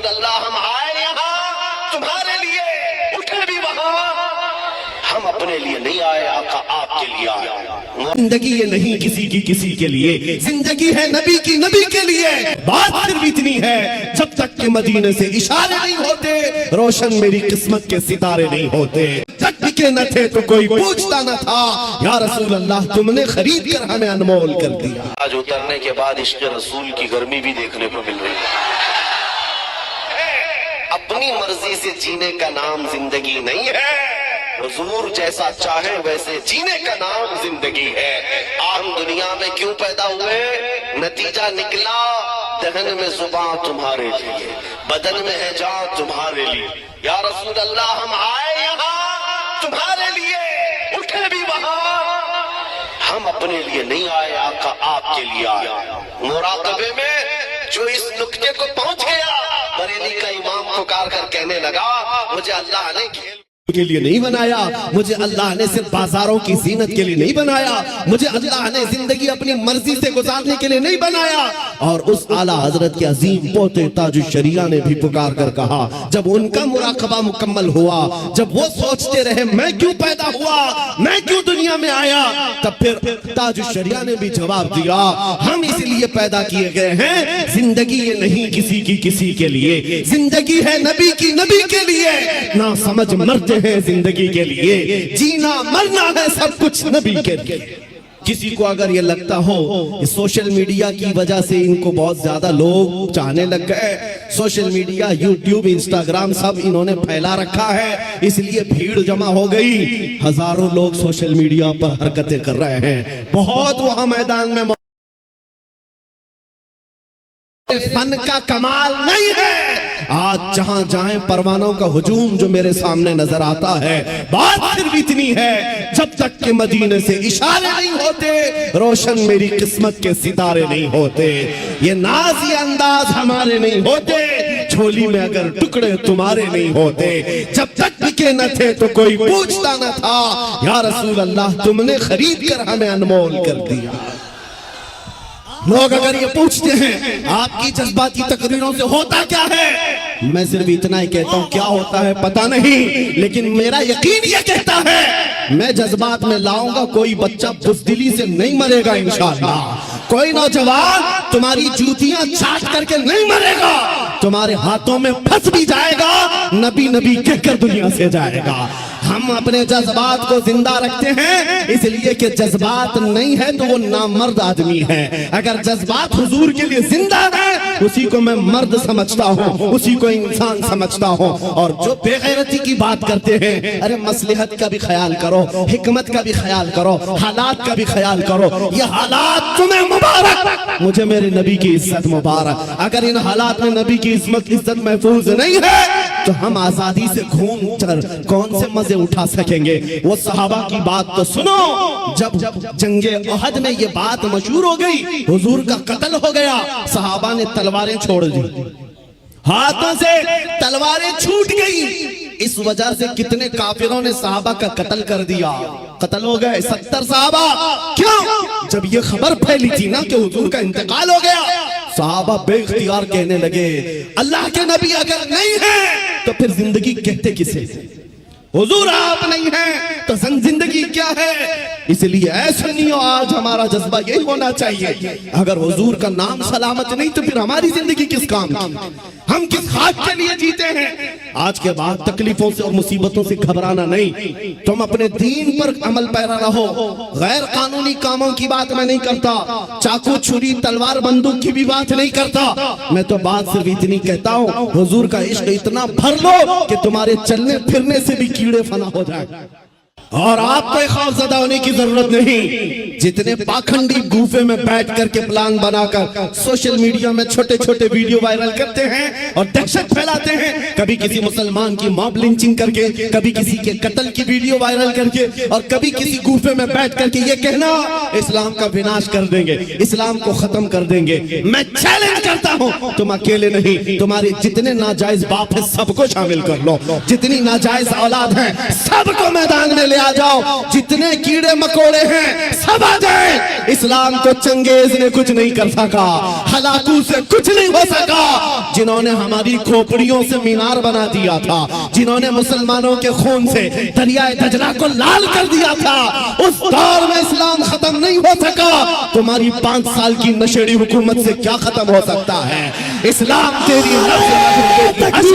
رسول اللہ ہم آئے یہاں تمہارے لیے، اٹھے بھی وہاں، ہم اپنے لیے نہیں آئے آقا آپ کے لیے آئے۔ زندگی یہ نہیں کسی کی کسی کے لیے، زندگی ہے نبی کی نبی کے لیے۔ بات صرف اتنی ہے جب تک کہ مدینے سے اشارے نہیں ہوتے روشن میری قسمت کے ستارے نہیں ہوتے۔ جب بکے نہ تھے تو کوئی پوچھتا نہ تھا یا رسول اللہ تم نے خرید کر ہمیں انمول کر دیا۔ آج اترنے کے بعد عشق رسول کی گرمی بھی دیکھنے کو مل رہی ہے۔ اپنی مرضی سے جینے کا نام زندگی نہیں ہے، حضور جیسا چاہے ویسے جینے کا نام زندگی ہے۔ ہم دنیا میں کیوں پیدا ہوئے؟ نتیجہ نکلا دہن میں زباں تمہارے لیے، بدن میں ہے جان تمہارے لیے۔ یا رسول اللہ ہم آئے یہاں تمہارے لیے، اٹھے بھی وہاں، ہم اپنے لیے نہیں آئے آقا آپ کے لیے آئے۔ مراقبے میں جو اس نقطے کو پہنچ گیا، بریلی کا امام پکار کر کہنے لگا مجھے اللہ نے کھیل کے لیے نہیں بنایا، مجھے اللہ نے صرف بازاروں کی زینت کے لیے نہیں بنایا، مجھے اللہ نے زندگی اپنی مرضی سے گزارنے کے لیے نہیں بنایا۔ اور اس اعلیٰ حضرت کے عظیم پوتے تاج الشریعہ نے بھی پکار کر کہا، جب ان کا مراقبہ مکمل ہوا، جب وہ سوچتے رہے میں کیوں پیدا ہوا، میں کیوں دنیا میں آیا، تب پھر تاج الشریعہ نے بھی جواب دیا ہم اس لیے پیدا کیے گئے ہیں، زندگی یہ نہیں کسی کی کسی کے لیے، زندگی ہے نبی کی نبی کے لیے۔ نہ سمجھ مرتے ہیں زندگی کے لیے، جینا مرنا ہے سب کچھ نبی کے لیے۔ کسی کو اگر یہ لگتا ہو کہ سوشل میڈیا کی وجہ سے ان کو بہت زیادہ لوگ چاہنے لگ گئے، سوشل میڈیا یوٹیوب انسٹاگرام سب انہوں نے پھیلا رکھا ہے اس لیے بھیڑ جمع ہو گئی، ہزاروں لوگ سوشل میڈیا پر حرکتیں کر رہے ہیں، بہت وہاں میدان میں فن کا کمال نہیں ہے۔ آج جہاں جائیں پروانوں کا ہجوم جو میرے سامنے نظر آتا ہے، بات صرف اتنی ہے جب تک کہ مدینے سے اشارے نہیں ہوتے روشن میری قسمت کے ستارے نہیں ہوتے، یہ ناز یہ انداز ہمارے نہیں ہوتے، جھولی میں اگر ٹکڑے تمہارے نہیں ہوتے، جب تک بکے نہ تھے تو کوئی پوچھتا نہ تھا یا رسول اللہ تم نے خرید کر ہمیں انمول کر دیا۔ لوگ اگر یہ پوچھتے ہیں آپ کی جذباتی تقریروں سے ہوتا کیا ہے، میں صرف اتنا ہی کہتا ہوں کیا ہوتا ہے پتہ نہیں، لیکن میرا یقین یہ کہتا ہے میں جذبات میں لاؤں گا، کوئی بچہ بزدلی سے نہیں مرے گا انشاءاللہ، کوئی نوجوان تمہاری جوتیاں چاٹ کر کے نہیں مرے گا، تمہارے ہاتھوں میں پھنس بھی جائے گا، نبی نبی کہہ کر دنیا سے جائے گا۔ ہم اپنے جذبات کو زندہ رکھتے ہیں اس لیے کہ جذبات نہیں ہے تو وہ نامرد آدمی ہے، اگر جذبات حضور کے لیے زندہ ہے اسی کو میں مرد سمجھتا ہوں، اسی کو انسان سمجھتا ہوں۔ اور جو بے غیرتی کی بات کرتے ہیں، ارے مصلحت کا بھی خیال کرو، حکمت کا بھی خیال کرو، حالات کا بھی خیال کرو، یہ حالات تمہیں مبارک، مجھے میرے نبی کی عزت مبارک، اگر ان حالات میں نبی کی عزت محفوظ نہیں ہے تو ہم آزادی سے گھوم کر کون سے مزے اٹھا سکیں گے۔ وہ صحابہ کی بات تو سنو، جب جنگ احد میں یہ بات مشہور ہو گئی، حضور کا قتل ہو گیا، صحابہ نے تلواریں چھوڑ دی، ہاتھوں سے تلواریں چھوٹ گئی، اس وجہ سے کتنے کافروں نے صحابہ کا قتل کر دیا، قتل ہو گئے 70 صحابہ۔ کیوں؟ جب یہ خبر پھیلی تھی نا کہ حضور کا انتقال ہو گیا، صحابہ بے اختیار کہنے لگے اللہ کے نبی اگر نہیں ہیں تو پھر زندگی کہتے کسے، حضور آپ نہیں ہیں تو زندگی کیا ہے۔ اس لیے اے سنیو آج ہمارا جذبہ یہی ہونا چاہیے، اگر حضور کا نام سلامت نہیں تو پھر ہماری زندگی کس کام کی، ہم کس خاک کے لیے جیتے ہیں۔ آج کے بعد تکلیفوں سے اور مصیبتوں سے گھبرانا نہیں، تم اپنے دین پر عمل پیرا رہو، غیر قانونی کاموں کی بات میں نہیں کرتا، چاقو چھری تلوار بندوق کی بھی بات نہیں کرتا، میں تو بات صرف اتنی کہتا ہوں حضور کا عشق اتنا بھر لو کہ تمہارے چلنے پھرنے سے بھی کیڑے فنا ہو جائے، اور آپ کو خوف زدہ ہونے کی ضرورت نہیں۔ جتنے پاکھنڈی گوفے میں بیٹھ کر کے پلان بنا کر سوشل میڈیا میں چھوٹے چھوٹے ویڈیو وائرل کرتے ہیں اور دہشت پھیلاتے ہیں، کبھی کسی مسلمان کی موب لنچنگ کر کے، کبھی کسی کے قتل کی ویڈیو وائرل کر کے، اور کبھی کسی گوفے میں بیٹھ کر کے یہ کہنا اسلام کا وناش کر دیں گے، اسلام کو ختم کر دیں گے، میں چیلنج کرتا ہوں تم اکیلے نہیں، تمہارے جتنے ناجائز باپ ہیں سب کو شامل کر لو، جتنی ناجائز اولاد ہیں سب کو میدان میں لے آ جاؤ, جتنے کیڑے مکوڑے ہیں سب آ جائیں, اسلام کو چنگیز نے کچھ نہیں کر سکا, ہلاکو سے کچھ نہیں ہو سکا. جنہوں نے ہماری کھوپڑیوں سے مینار بنا دیا تھا, جنہوں نے مسلمانوں کے خون سے دریائے دجلہ کو لال کر دیا تھا, اس دور میں اسلام ختم نہیں ہو سکا. تمہاری 5 سال کی نشیڑی حکومت سے کیا ختم ہو سکتا ہے؟ اسلام تیری نفس